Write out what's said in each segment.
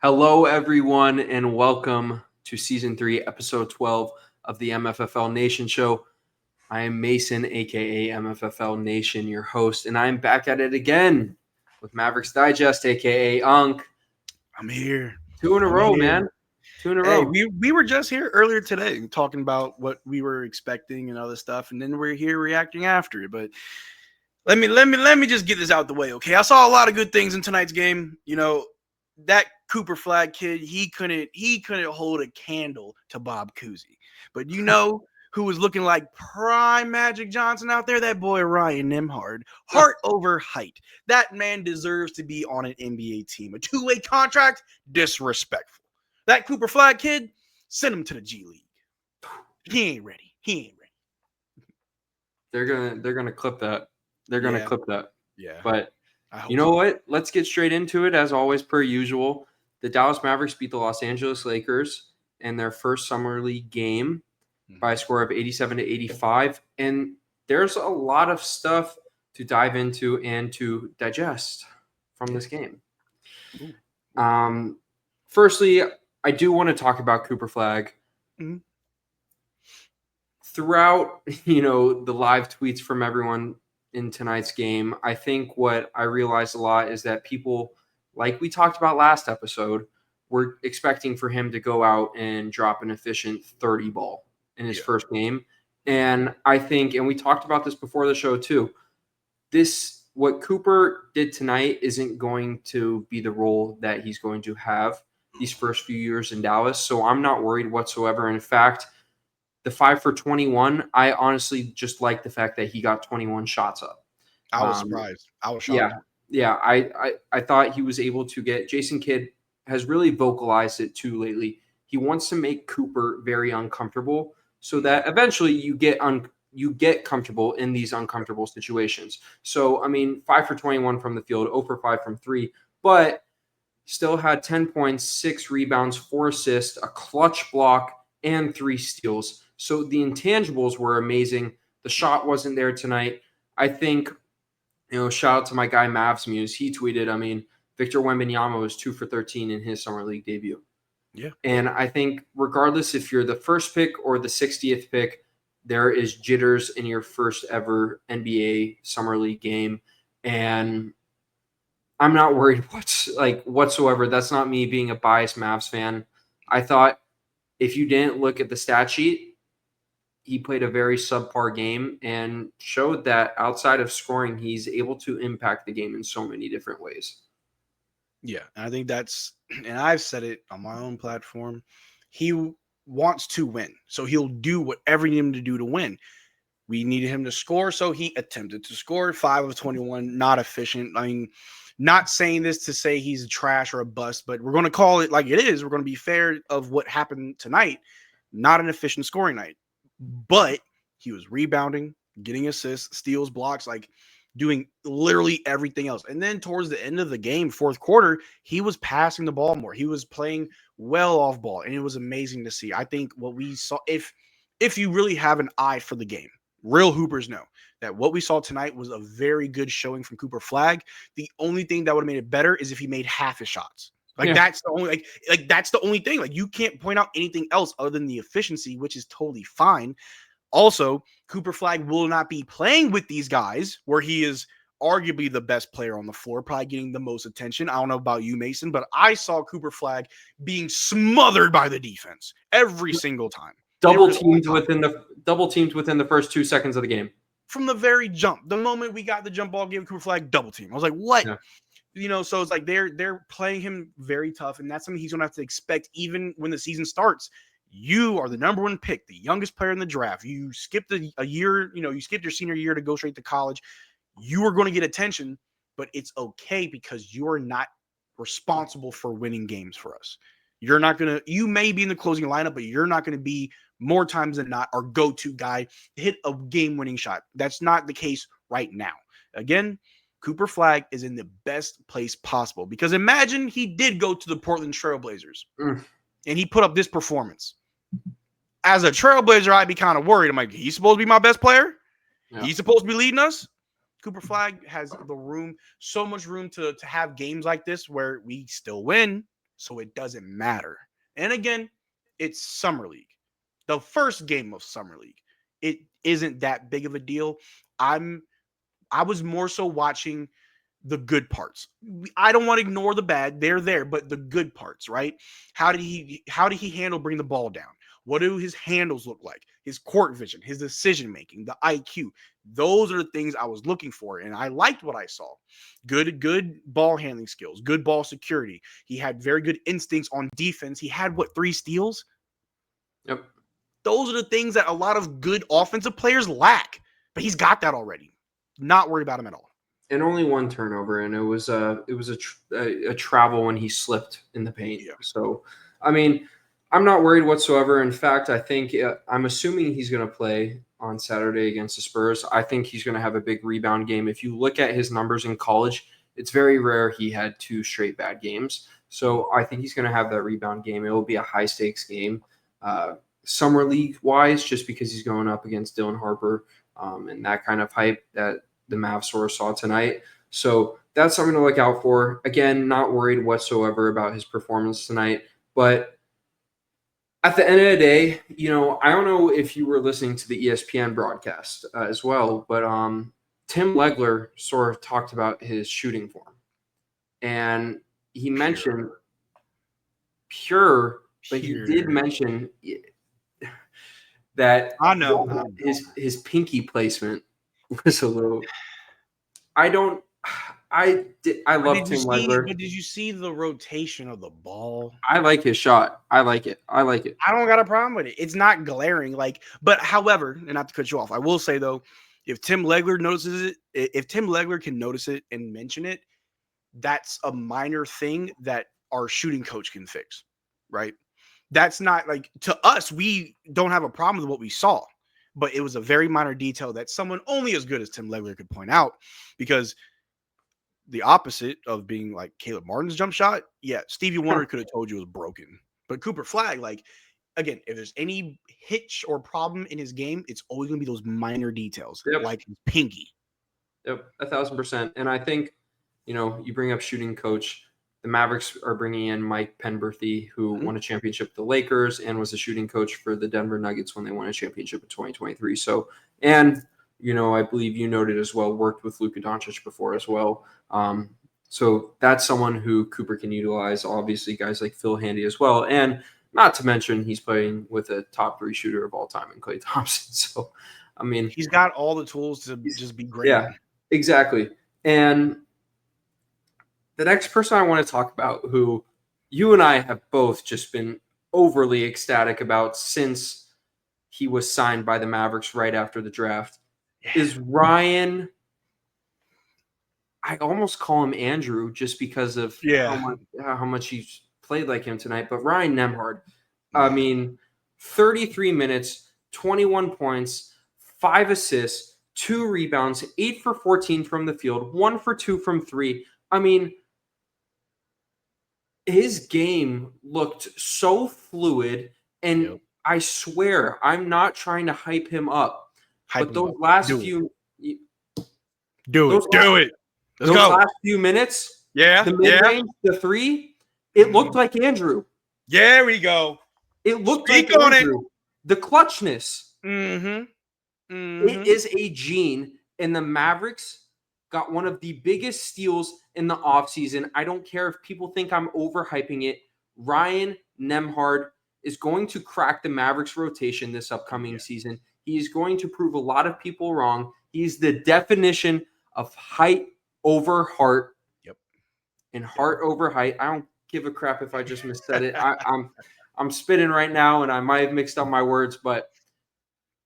Hello, everyone, and welcome to Season 3, Episode 12 of the MFFL Nation Show. I am Mason, a.k.a. MFFL Nation, your host, and I'm back at it again with Mavericks Digest, a.k.a. Unk. I'm here. 2 in a row, man. 2 in a row. We were just here earlier today talking about what we were expecting and other stuff, and then we're here reacting after it. But let me just get this out the way, okay? I saw a lot of good things in tonight's game. You know, that Cooper Flagg kid, he couldn't hold a candle to Bob Cousy. But you know who was looking like prime Magic Johnson out there? That boy Ryan Nembhard. Heart over height. That man deserves to be on an NBA team. A two-way contract? Disrespectful. That Cooper Flagg kid, send him to the G League. He ain't ready. They're gonna clip that. They're gonna clip that. Yeah. But you know what? Let's get straight into it. As always, per usual, the Dallas Mavericks beat the Los Angeles Lakers in their first summer league game by a score of 87-85. And there's a lot of stuff to dive into and to digest from this game. Firstly, I do want to talk about Cooper Flagg. Mm-hmm. Throughout, the live tweets from everyone in tonight's game, I think what I realized a lot is that people, like we talked about last episode, were expecting for him to go out and drop an efficient 30 ball in his first game. And I think, and we talked about this before the show too, what Cooper did tonight isn't going to be the role that he's going to have these first few years in Dallas. So I'm not worried whatsoever. In fact, the 5 for 21, I honestly just like the fact that he got 21 shots up. I was surprised. I was shocked. Yeah. I thought he was able to get – Jason Kidd has really vocalized it too lately. He wants to make Cooper very uncomfortable so that eventually you get comfortable in these uncomfortable situations. So, 5 for 21 from the field, 0 for 5 from 3, but still had 10 points, 6 rebounds, 4 assists, a clutch block, and 3 steals. So the intangibles were amazing. The shot wasn't there tonight. I think, shout out to my guy Mavs Muse. He tweeted, Victor Wembanyama was 2 for 13 in his summer league debut. Yeah. And I think regardless if you're the first pick or the 60th pick, there is jitters in your first ever NBA summer league game. And I'm not worried whatsoever. That's not me being a biased Mavs fan. I thought if you didn't look at the stat sheet, he played a very subpar game and showed that outside of scoring, he's able to impact the game in so many different ways. Yeah, and I think and I've said it on my own platform, he wants to win. So he'll do whatever you need him to do to win. We needed him to score, so he attempted to score. 5 of 21, not efficient. Not saying this to say he's a trash or a bust, but we're going to call it like it is. We're going to be fair of what happened tonight. Not an efficient scoring night. But he was rebounding, getting assists, steals, blocks, doing literally everything else. And then towards the end of the game, fourth quarter, he was passing the ball more. He was playing well off ball, and it was amazing to see. I think what we saw, if you really have an eye for the game, real hoopers know that what we saw tonight was a very good showing from Cooper Flagg. The only thing that would have made it better is if he made half his shots. That's the only that's the only thing. You can't point out anything else other than the efficiency, which is totally fine. Also, Cooper Flagg will not be playing with these guys where he is arguably the best player on the floor, probably getting the most attention. I don't know about you, Mason, but I saw Cooper Flagg being smothered by the defense every single time. Double teamed within the first 2 seconds of the game. From the very jump, the moment we got the jump ball, gave Cooper Flagg double team. I was like, what? Yeah. So it's they're playing him very tough, and that's something he's gonna have to expect even when the season starts. You are the number 1 pick, the youngest player in the draft. You skipped a year, you skipped your senior year to go straight to college. You are going to get attention, but it's okay because you are not responsible for winning games for us. You may be in the closing lineup, but you're not going to be more times than not our go-to guy to hit a game-winning shot. That's not the case right now. Again, Cooper Flagg is in the best place possible because imagine he did go to the Portland Trail Blazers and he put up this performance. As a Trailblazer, I'd be kind of worried. I'm like, he's supposed to be my best player? Yeah. He's supposed to be leading us? Cooper Flagg has so much room to have games like this where we still win. so it doesn't matter. And again, it's Summer League. The first game of Summer League. It isn't that big of a deal. I was more so watching the good parts. I don't want to ignore the bad. They're there, but the good parts, right? How did he handle bringing the ball down? What do his handles look like? His court vision, his decision making, the IQ. Those are the things I was looking for, and I liked what I saw. Good ball handling skills, good ball security. He had very good instincts on defense. He had 3 steals? Yep. Those are the things that a lot of good offensive players lack, but he's got that already. Not worried about him at all. And only 1 turnover, and it was a travel when he slipped in the paint. Yeah. So, I mean, I'm not worried whatsoever. In fact, I think I'm assuming he's going to play on Saturday against the Spurs. I think he's going to have a big rebound game. If you look at his numbers in college, it's very rare he had 2 straight bad games. So I think he's going to have that rebound game. It will be a high-stakes game, summer league-wise, just because he's going up against Dylan Harper and that kind of hype that the Mavs sort of saw tonight. So that's something to look out for. Again, not worried whatsoever about his performance tonight. But at the end of the day, I don't know if you were listening to the ESPN broadcast as well, but Tim Legler sort of talked about his shooting form. And he mentioned pure, but he did mention that I know. his pinky placement was a little. I love Tim Legler. But did you see the rotation of the ball? I like his shot. I like it. I don't got a problem with it. It's not glaring. But however, and not to cut you off, I will say though, if Tim Legler notices it, if Tim Legler can notice it and mention it, that's a minor thing that our shooting coach can fix, right? That's not to us, we don't have a problem with what we saw, but it was a very minor detail that someone only as good as Tim Legler could point out, because the opposite of being like Caleb Martin's jump shot, Stevie Wonder could have told you it was broken. But Cooper Flagg, again, if there's any hitch or problem in his game, it's always going to be those minor details, like his pinky. Yep, 1,000%. And I think, you bring up shooting coach. The Mavericks are bringing in Mike Penberthy, who won a championship with the Lakers and was the shooting coach for the Denver Nuggets when they won a championship in 2023. So, and, I believe you noted as well, worked with Luka Doncic before as well. So that's someone who Cooper can utilize. Obviously, guys like Phil Handy as well. And not to mention, he's playing with a top 3 shooter of all time in Klay Thompson. So, I mean, he's got all the tools to just be great. Yeah, exactly. And the next person I want to talk about, who you and I have both just been overly ecstatic about since he was signed by the Mavericks right after the draft, is Ryan. I almost call him Andrew just because of how much he's played like him tonight. But Ryan Nembhard, I mean, 33 minutes, 21 points, 5 assists, 2 rebounds, 8 for 14 from the field, 1 for 2 from 3. I mean, his game looked so fluid, and I swear I'm not trying to hype him up. But those last few last few minutes, the mid-range, the 3, it looked like Andrew. There we go. It looked like Andrew. The clutchness. It is a gene, and the Mavericks got one of the biggest steals in the offseason. I don't care if people think I'm overhyping it. Ryan Nembhard is going to crack the Mavericks rotation this upcoming season. He is going to prove a lot of people wrong. He's the definition of height over heart. And heart over height. I don't give a crap if I just missaid it. I'm spitting right now, and I might have mixed up my words, but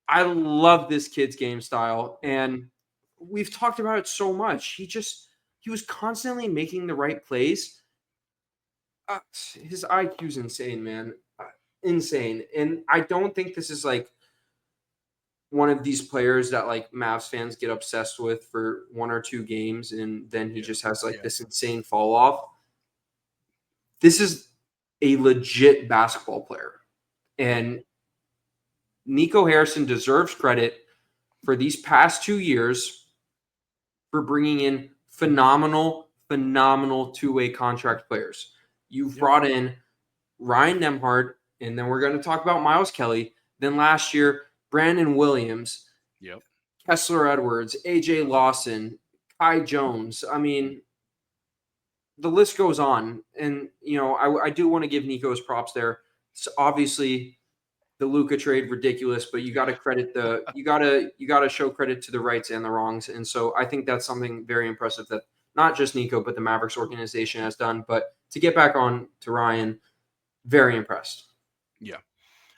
I love this kid's game style. And we've talked about it so much. He was constantly making the right plays. His IQ's insane, man. Insane. And I don't think this is one of these players that Mavs fans get obsessed with for 1 or 2 games, and then he just has this insane fall off. This is a legit basketball player. And Nico Harrison deserves credit for these past 2 years for bringing in phenomenal 2-way contract players. You've brought in Ryan Nembhard, and then we're going to talk about Miles Kelly. Then last year, Brandon Williams, Kessler Edwards, AJ Lawson, Kai Jones. I mean, the list goes on. And, I do want to give Nico's props there. So obviously, the Luka trade, ridiculous, but you got to show credit to the rights and the wrongs. And so I think that's something very impressive that not just Nico, but the Mavericks organization has done. But to get back on to Ryan, very impressed. Yeah.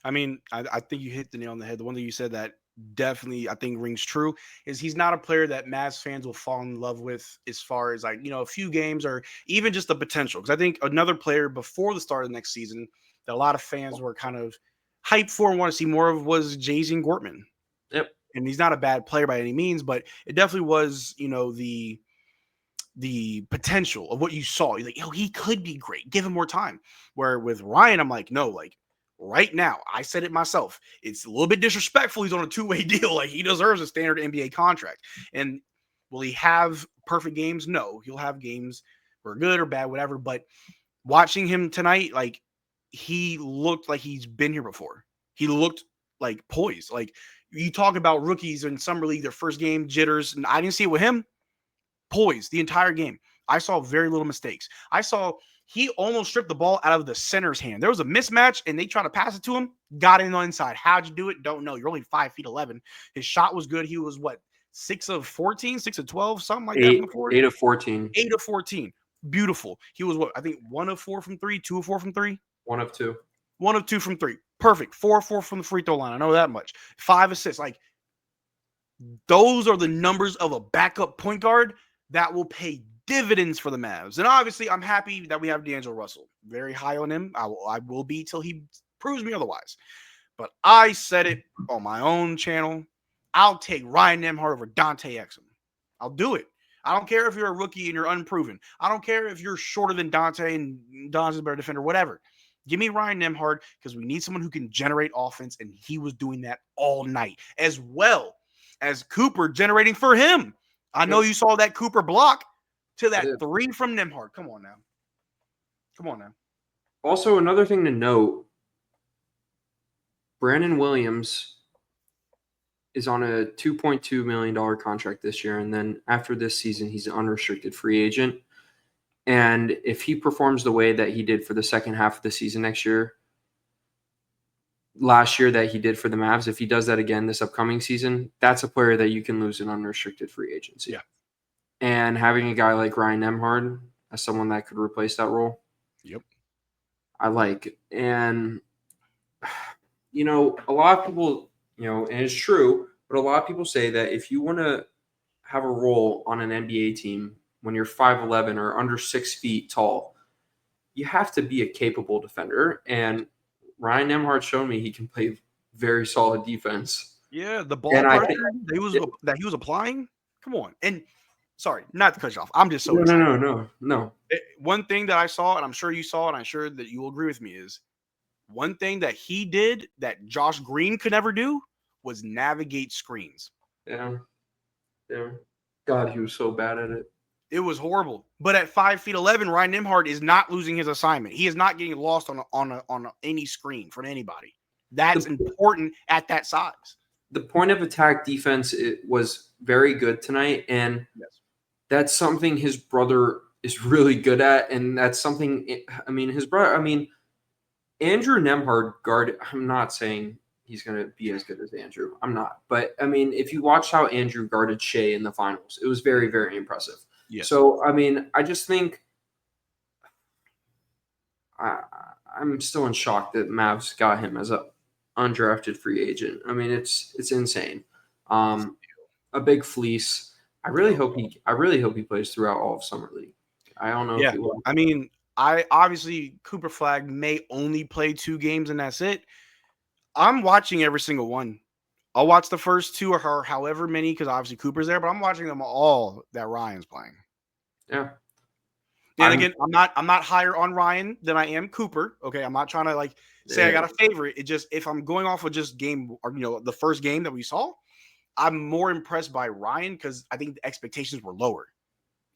I mean, I think you hit the nail on the head. The one thing you said that definitely I think rings true is he's not a player that Mavs fans will fall in love with as far as a few games or even just the potential. Because I think another player before the start of the next season that a lot of fans were kind of hyped for and want to see more of was Jason Gortman. Yep. And he's not a bad player by any means, but it definitely was, the potential of what you saw. You're like, he could be great. Give him more time. Where with Ryan, I'm like, no, right now, I said it myself. It's a little bit disrespectful. He's on a two-way deal. He deserves a standard NBA contract. And will he have perfect games? No. He'll have games where good or bad, whatever. But watching him tonight, he looked like he's been here before. He looked like poised. You talk about rookies in summer league, their first game, jitters, and I didn't see it with him. Poised the entire game. I saw very little mistakes. I saw he almost stripped the ball out of the center's hand. There was a mismatch, and they tried to pass it to him. Got in on inside. How'd you do it? Don't know. You're only 5'11". His shot was good. He was 6 of 14, 6 of 12, something like that. 8 of 14. 8 of 14. Beautiful. He was I think 1 of 4 from 3, 2 of 4 from 3. 1 of 2. 1 of 2 from 3. Perfect. 4 of 4 from the free throw line. I know that much. 5 assists. Those are the numbers of a backup point guard that will pay dividends for the Mavs. And obviously, I'm happy that we have D'Angelo Russell. Very high on him. I will be till he proves me otherwise. But I said it on my own channel. I'll take Ryan Nembhard over Dante Exum. I'll do it. I don't care if you're a rookie and you're unproven. I don't care if you're shorter than Dante and Dante's a better defender, whatever. Give me Ryan Nembhard because we need someone who can generate offense, and he was doing that all night, as well as Cooper generating for him. I know you saw that Cooper block to that 3 from Nembhard. Come on now. Also, another thing to note, Brandon Williams is on a $2.2 million contract this year, and then after this season, he's an unrestricted free agent. And if he performs the way that he did for the second half of the season last year that he did for the Mavs, if he does that again this upcoming season, that's a player that you can lose in unrestricted free agency. Yeah. And having a guy like Ryan Nembhard as someone that could replace that role, yep, I like. And, a lot of people, and it's true, but a lot of people say that if you want to have a role on an NBA team when you're 5'11" or under 6 feet tall, you have to be a capable defender. And Ryan Nembhard showed me he can play very solid defense. Yeah, the ball pressure that he was applying. Come on. And sorry, not to cut you off. I'm just so excited. No. One thing that I saw, and I'm sure you saw, and I'm sure that you will agree with me, is one thing that he did that Josh Green could never do was navigate screens. Yeah. God, he was so bad at it. It was horrible. But at 5'11", Ryan Nembhard is not losing his assignment. He is not getting lost on any screen from anybody. That's important at that size. The point of attack defense was very good tonight, and that's something his brother is really good at, and that's something. Andrew Nembhard guard. I'm not saying he's going to be as good as Andrew. I'm not, but if you watch how Andrew guarded Shea in the finals, it was very, very impressive. Yes. So, I just think I'm still in shock that Mavs got him as a undrafted free agent. It's insane. A big fleece. I really hope he plays throughout all of summer league. I don't know if he will. Obviously Cooper Flagg may only play 2 games and that's it. I'm watching every single one. I'll watch the first 2 or however many because obviously Cooper's there, but I'm watching them all that Ryan's playing. Yeah. And again, I'm not higher on Ryan than I am Cooper. Okay, I'm not trying to say I got a favorite. It just if I'm going off of just game or the first game that we saw, I'm more impressed by Ryan because I think the expectations were lower,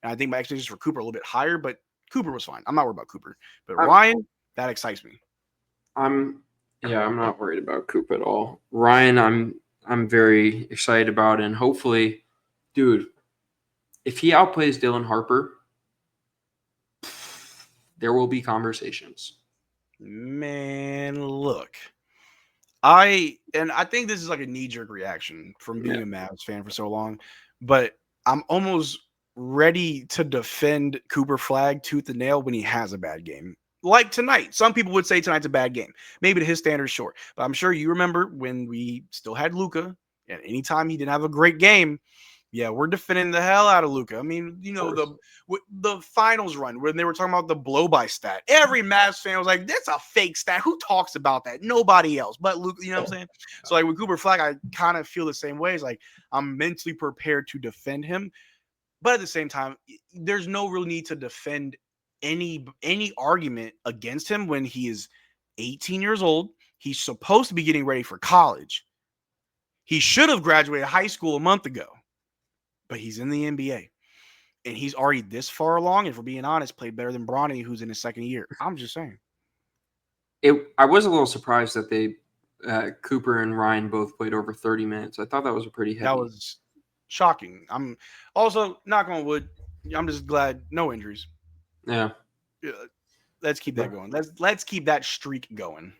and I think my expectations for Cooper are a little bit higher. But Cooper was fine. I'm not worried about Cooper. But I'm- Ryan, that excites me. I'm not worried about Coop at all. Ryan, I'm very excited about, and hopefully, dude, if he outplays Dylan Harper, there will be conversations. Man, look. I think this is like a knee-jerk reaction from being a Mavs fan for so long, but I'm almost ready to defend Cooper Flagg tooth and nail when he has a bad game. Like tonight. Some people would say tonight's a bad game. Maybe to his standards, short. But I'm sure you remember when we still had Luka, and anytime he didn't have a great game, yeah, we're defending the hell out of Luka. I mean, the finals run when they were talking about the blow by stat. Every Mavs fan was like, "That's a fake stat. Who talks about that? Nobody else." But Luka, you know what I'm saying? So like with Cooper Flagg, I kind of feel the same way. It's like I'm mentally prepared to defend him, but at the same time, there's no real need to defend any argument against him when he is 18 years old. He's supposed to be getting ready for college. He should have graduated high school a month ago. But he's in the NBA, and he's already this far along. And for being honest, played better than Bronny, who's in his second year. I'm just saying. I was a little surprised that they Cooper and Ryan both played over 30 minutes. I thought that was a pretty heavy. That was shocking. I'm also, knock on wood, I'm just glad no injuries. Yeah. Let's keep that going. Let's keep that streak going.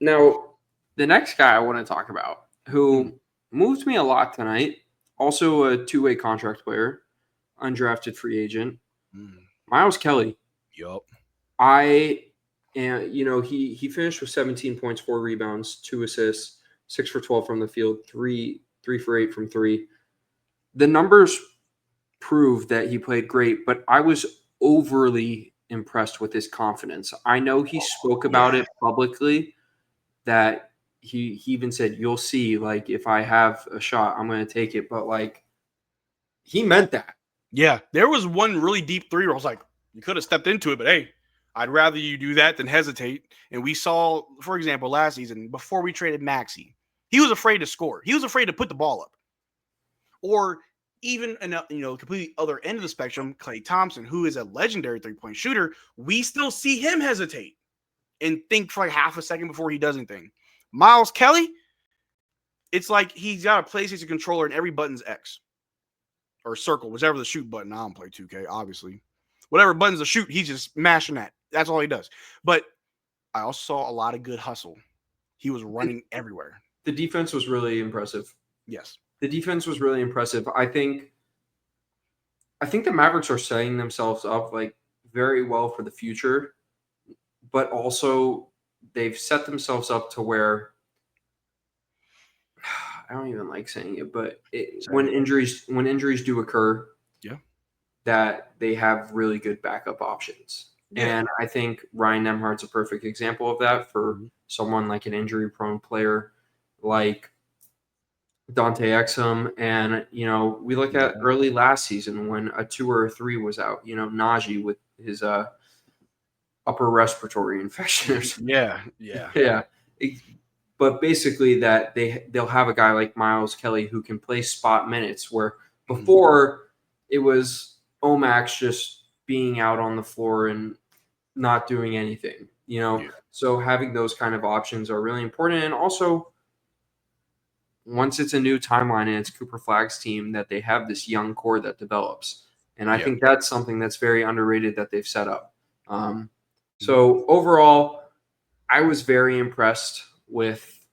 Now, the next guy I want to talk about, who moved me a lot tonight. Also a two-way contract player, undrafted free agent, Miles Kelly. Yup. He finished with 17 points, 4 rebounds, 2 assists, 6 for 12 from the field, 3 for 8 from 3. The numbers prove that he played great, but I was overly impressed with his confidence. I know he spoke about it publicly, that he even said, "You'll see, like, if I have a shot, I'm going to take it." But, like, he meant that. Yeah. There was one really deep three where I was like, you could have stepped into it, but hey, I'd rather you do that than hesitate. And we saw, for example, last season, before we traded Maxey, he was afraid to score. He was afraid to put the ball up. Or even, completely other end of the spectrum, Klay Thompson, who is a legendary three-point shooter, we still see him hesitate and think for like half a second before he does anything. Miles Kelly, it's like he's got a PlayStation controller and every button's X or circle, whichever the shoot button. I don't play 2K, obviously. Whatever button's the shoot, he's just mashing that. That's all he does. But I also saw a lot of good hustle. He was running everywhere. The defense was really impressive. Yes. The defense was really impressive. I think the Mavericks are setting themselves up like very well for the future, but also they've set themselves up to where I don't even like saying it, but when injuries do occur, that they have really good backup options. Yeah. And I think Ryan Nembhard's a perfect example of that for someone like an injury-prone player like Dante Exum. And, we look at early last season when a 2 or a 3 was out, Najee with his upper respiratory infection. Yeah. But basically that they'll have a guy like Miles Kelly who can play spot minutes, where before it was Omax just being out on the floor and not doing anything, So having those kind of options are really important. And also, once it's a new timeline and it's Cooper Flagg's team, that they have this young core that develops. And I think that's something that's very underrated that they've set up. So overall, I was very impressed with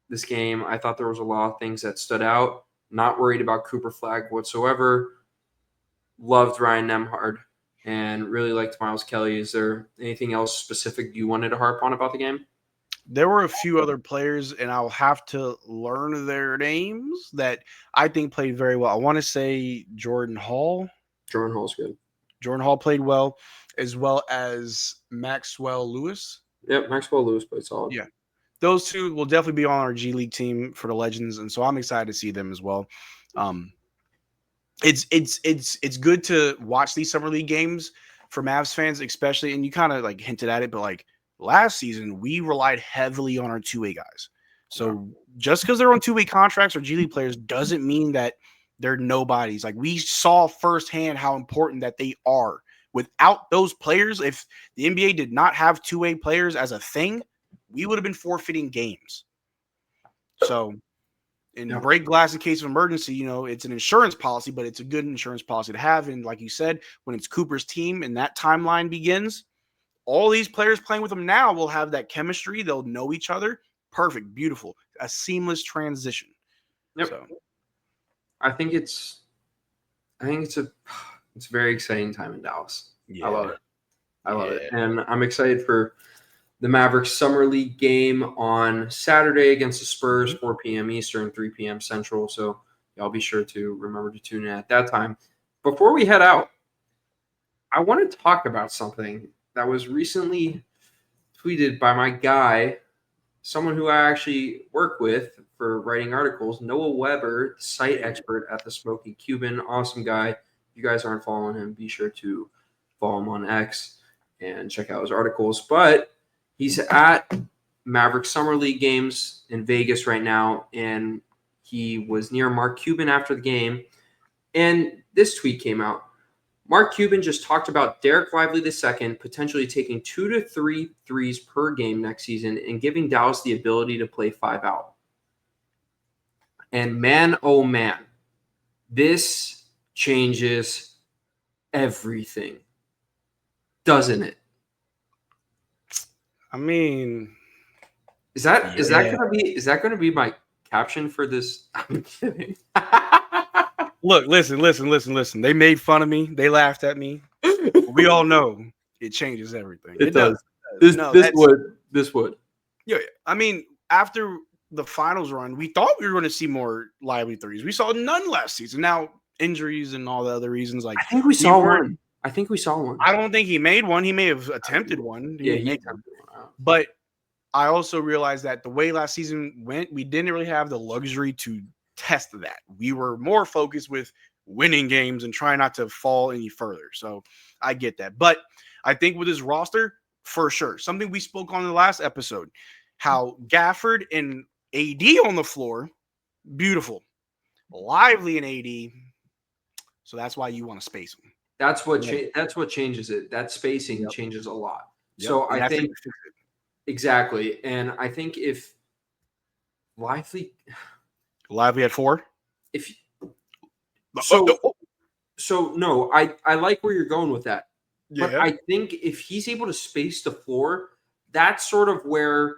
this game. I thought there was a lot of things that stood out. Not worried about Cooper Flagg whatsoever. Loved Ryan Nembhard and really liked Miles Kelly. Is there anything else specific you wanted to harp on about the game? There were a few other players, and I'll have to learn their names, that I think played very well. I want to say Jordan Hall. Jordan Hall's good. Jordan Hall played well, as well as Maxwell Lewis. Yep, Maxwell Lewis played solid. Yeah. Those two will definitely be on our G League team for the Legends, and so I'm excited to see them as well. It's good to watch these summer league games for Mavs fans, especially, and you kind of like hinted at it, but like last season we relied heavily on our two-way guys. So just because they're on two-way contracts or G League players doesn't mean that they're nobodies. Like we saw firsthand how important that they are without those players, if the NBA did not have two-way players as a thing, we would have been forfeiting games. So, break glass in case of emergency, it's an insurance policy, but it's a good insurance policy to have. And like you said, when it's Cooper's team and that timeline begins, all these players playing with them now will have that chemistry. They'll know each other. Perfect. Beautiful. A seamless transition. Yep. So, I think it's a very exciting time in Dallas. Yeah. I love it. And I'm excited for the Mavericks Summer League game on Saturday against the Spurs, 4 p.m. Eastern, 3 p.m. Central. So y'all be sure to remember to tune in at that time. Before we head out, I want to talk about something that was recently tweeted by my guy, someone who I actually work with for writing articles, Noah Weber, site expert at the Smoky Cuban. Awesome guy. If you guys aren't following him, be sure to follow him on X and check out his articles. But he's at Mavericks Summer League games in Vegas right now, and he was near Mark Cuban after the game. And this tweet came out. Mark Cuban just talked about Dereck Lively II potentially taking 2 to 3 threes per game next season and giving Dallas the ability to play 5 out. And man, oh man, this changes everything, doesn't it? I mean, is that gonna be my caption for this? I'm kidding. Look, listen. They made fun of me. They laughed at me. We all know it changes everything. It does. This would. Yeah. I mean, after the finals run, we thought we were going to see more Lively threes. We saw none last season. Now, injuries and all the other reasons. Like, I think we saw one. I don't think he made one. He may have attempted one. He attempted one. But I also realized that the way last season went, we didn't really have the luxury to test that. We were more focused with winning games and trying not to fall any further. So I get that. But I think with his roster, for sure, something we spoke on in the last episode, how Gafford and AD on the floor, beautiful. Lively and AD. So that's why you want to space them. That's what changes it. That spacing changes a lot. Yep. So I think exactly. And I think if Lively at 4? No, I like where you're going with that. Yeah. But I think if he's able to space the floor, that's sort of where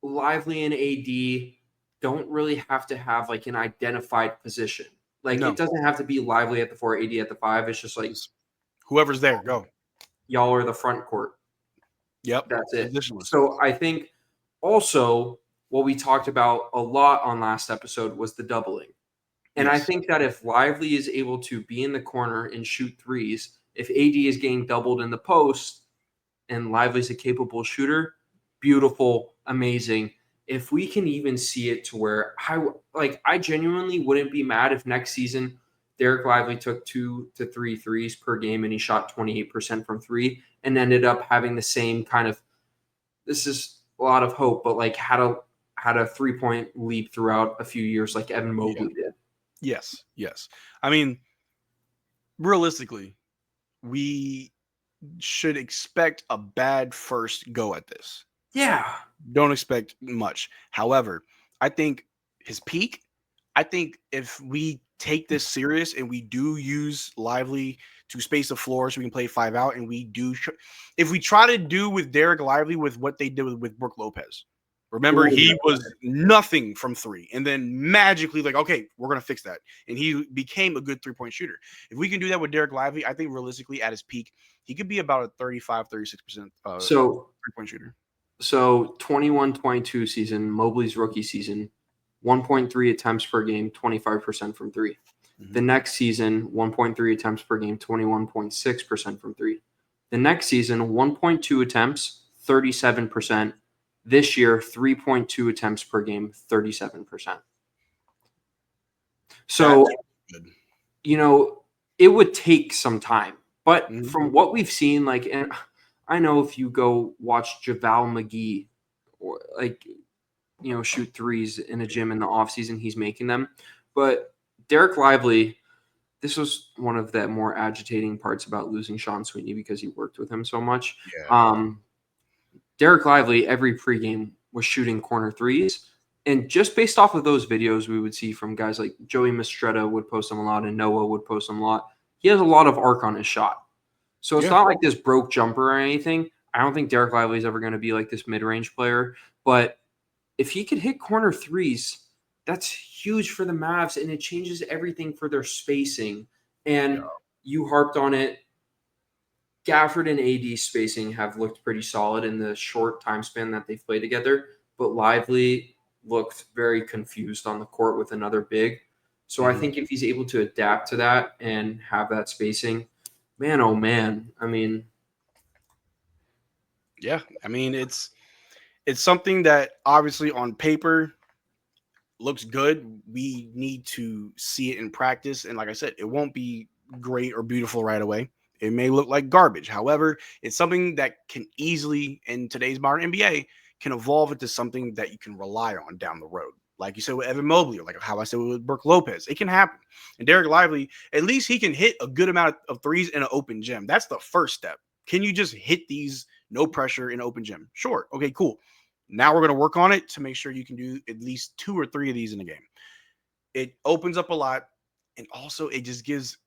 Lively and AD don't really have to have like an identified position. Like it doesn't have to be Lively at the 4, AD at the 5. It's just like whoever's there, go. Y'all are the front court. Yep. That's it. So I think also what we talked about a lot on last episode was the doubling. And I think that if Lively is able to be in the corner and shoot threes, if AD is getting doubled in the post and Lively's a capable shooter, beautiful, amazing. If we can even see it to where I genuinely wouldn't be mad if next season Dereck Lively took 2 to 3 threes per game and he shot 28% from 3 and ended up having the same kind of, this is a lot of hope, but like had a 3-point leap throughout a few years like Evan Mobley did. Yes. I mean, realistically, we should expect a bad first go at this. Yeah. Don't expect much. However, I think his peak, if we take this serious and we do use Lively to space the floor so we can play 5 out, and if we try to do with Dereck Lively with what they did with Brook Lopez. Remember, he was nothing from 3, and then magically, like, okay, we're going to fix that. And he became a good 3-point shooter. If we can do that with Dereck Lively, I think realistically at his peak, he could be about a 35, 36% 3-point shooter. So 21-22 season, Mobley's rookie season, 1.3 attempts per game, 25% from 3. Mm-hmm. The next season, 1.3 attempts per game, 21.6% from 3. The next season, 1.2 attempts, 37%. This year, 3.2 attempts per game, 37%. So, it would take some time. But from what we've seen, and I know if you go watch JaVale McGee or shoot threes in a gym in the offseason, he's making them. But Dereck Lively, this was one of the more agitating parts about losing Sean Sweeney because he worked with him so much. Yeah. Dereck Lively, every pregame, was shooting corner threes. And just based off of those videos we would see from guys like Joey Mastretta would post them a lot and Noah would post them a lot, he has a lot of arc on his shot. So it's not like this broke jumper or anything. I don't think Dereck Lively is ever going to be like this mid-range player. But if he could hit corner threes, that's huge for the Mavs, and it changes everything for their spacing. And you harped on it. Gafford and AD spacing have looked pretty solid in the short time span that they've played together, but Lively looked very confused on the court with another big. So I think if he's able to adapt to that and have that spacing, man, oh man. I mean, yeah. I mean, it's something that obviously on paper looks good. We need to see it in practice. And like I said, it won't be great or beautiful right away. It may look like garbage. However, it's something that can easily, in today's modern NBA, can evolve into something that you can rely on down the road. Like you said with Evan Mobley, or like how I said with Brook Lopez, it can happen. And Dereck Lively, at least he can hit a good amount of threes in an open gym. That's the first step. Can you just hit these no pressure in open gym? Sure. Okay, cool. Now we're going to work on it to make sure you can do at least 2 or 3 of these in a game. It opens up a lot. And also it just gives,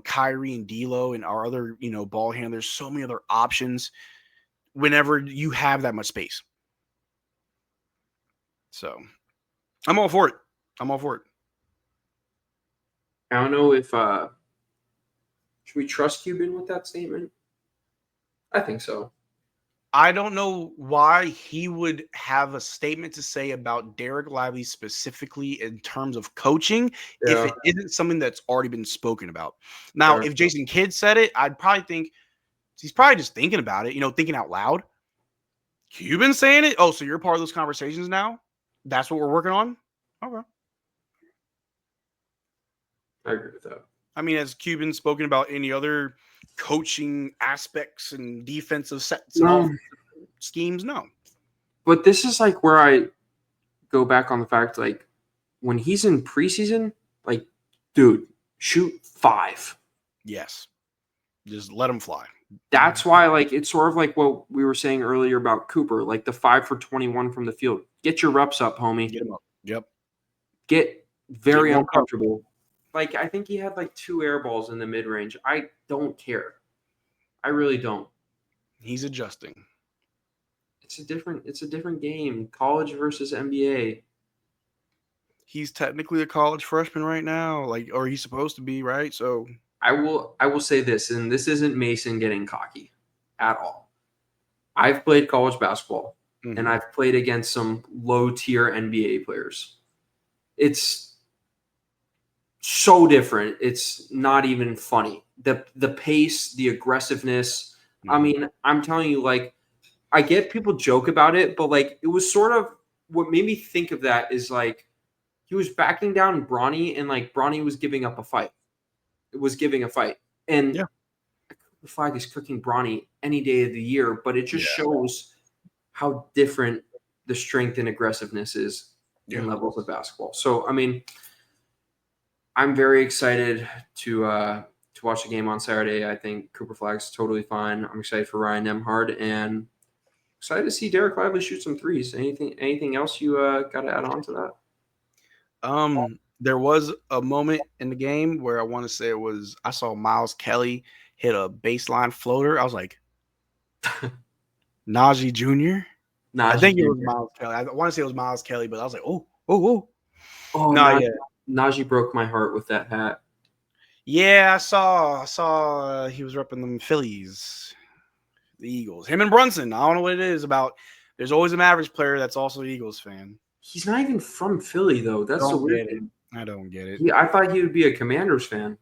Kyrie and D'Lo and our other, ball handlers so many other options whenever you have that much space. So I'm all for it. I don't know if should we trust Cuban with that statement? I think so. I don't know why he would have a statement to say about Dereck Lively specifically in terms of coaching if it isn't something that's already been spoken about. Now, if Jason Kidd said it, I'd probably think he's probably just thinking about it, thinking out loud. Cuban saying it? Oh, so you're part of those conversations now? That's what we're working on? Okay. I agree with that. I mean, has Cuban spoken about any other coaching aspects and defensive sets and all schemes? No. But this is like where I go back on the fact, like, when he's in preseason, like, dude, shoot 5. Yes. Just let him fly. That's why, like, it's sort of like what we were saying earlier about Cooper, like the 5 for 21 from the field. Get your reps up, homie. Get him up. Yep. Get very uncomfortable. Like, I think he had like 2 air balls in the mid-range. I don't care. I really don't. He's adjusting. It's a different game. College versus NBA. He's technically a college freshman right now, or he's supposed to be, right? So I will say this, and this isn't Mason getting cocky at all. I've played college basketball, and I've played against some low-tier NBA players. It's so different. It's not even funny. The pace, the aggressiveness. I mean, I'm telling you, like, I get people joke about it, but like it was sort of what made me think of that is like he was backing down Bronny, and like Bronny was giving up a fight. It was giving a fight. And Cooper Flagg is cooking Bronny any day of the year, but it just shows how different the strength and aggressiveness is in levels of basketball. So, I mean, I'm very excited to watch the game on Saturday. I think Cooper Flagg's totally fine. I'm excited for Ryan Nembhard and excited to see Dereck Lively shoot some threes. Anything else you got to add on to that? There was a moment in the game where I want to say I saw Miles Kelly hit a baseline floater. I was like, Najee Jr.? I think it was Miles Kelly. I want to say it was Miles Kelly, but I was like, oh. Oh, no, Najee broke my heart with that hat. Yeah, I saw he was repping them Phillies, the Eagles. Him and Brunson. I don't know what it is about. There's always a Mavericks player that's also an Eagles fan. He's not even from Philly, though. That's the weird thing. I don't get it. I thought he would be a Commanders fan.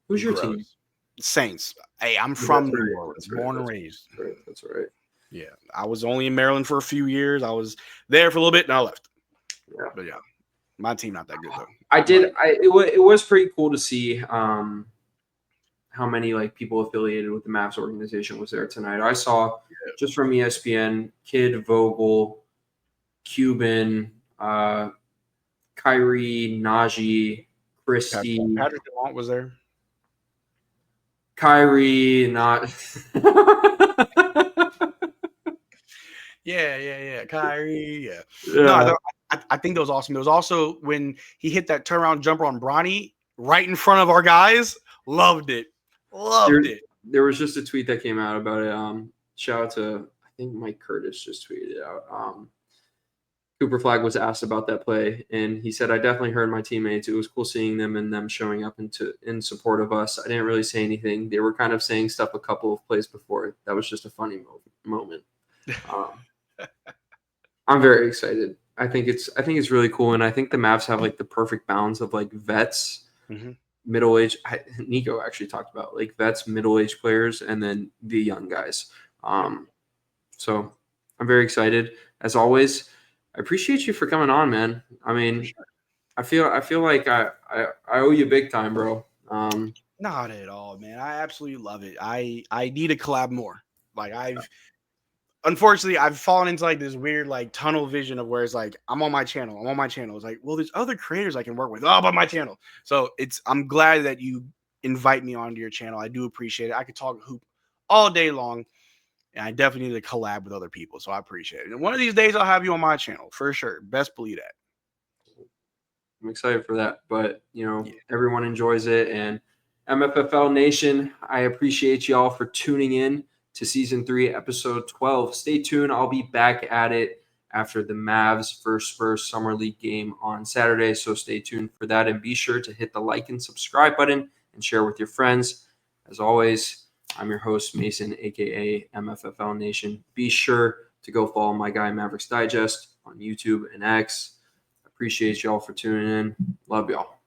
Who's your team? Saints. Hey, I'm from New Orleans, born and raised. That's right. Yeah, I was only in Maryland for a few years. I was there for a little bit, and I left. Yeah, but yeah, my team not that good though. It was pretty cool to see how many like people affiliated with the Mavs organization was there tonight. I saw just from ESPN, Kidd, Vogel, Cuban, Kyrie, Najee, Christie. Patrick Dumont was there. Kyrie, not. Yeah. Kyrie, yeah. Yeah. No, I think that was awesome. There was also when he hit that turnaround jumper on Bronny right in front of our guys. Loved it. There was just a tweet that came out about it. Shout out to, I think Mike Curtis just tweeted it out. Cooper Flagg was asked about that play, and he said, "I definitely heard my teammates. It was cool seeing them and them showing up in support of us. I didn't really say anything. They were kind of saying stuff a couple of plays before. That was just a funny moment." I'm very excited. I think it's really cool, and I think the Mavs have like the perfect balance of like vets, middle-aged. Nico actually talked about like vets, middle-aged players, and then the young guys. So I'm very excited. As always, I appreciate you for coming on, man. I mean, I feel like I owe you big time, bro. Not at all, man. I absolutely love it. I need to collab more. Like unfortunately, I've fallen into like this weird like tunnel vision of where it's like I'm on my channel. It's like, well, there's other creators I can work with. Oh, but my channel. So I'm glad that you invite me onto your channel. I do appreciate it. I could talk hoop all day long, and I definitely need to collab with other people. So I appreciate it. And one of these days I'll have you on my channel for sure. Best believe that. I'm excited for that, but everyone enjoys it. And MFFL Nation, I appreciate y'all for tuning in to season 3, episode 12. Stay tuned. I'll be back at it after the Mavs versus Spurs Summer League game on Saturday. So stay tuned for that, and be sure to hit the like and subscribe button and share with your friends. As always, I'm your host, Mason, aka MFFL Nation. Be sure to go follow my guy, Mavericks Digest, on YouTube and X. Appreciate y'all for tuning in. Love y'all.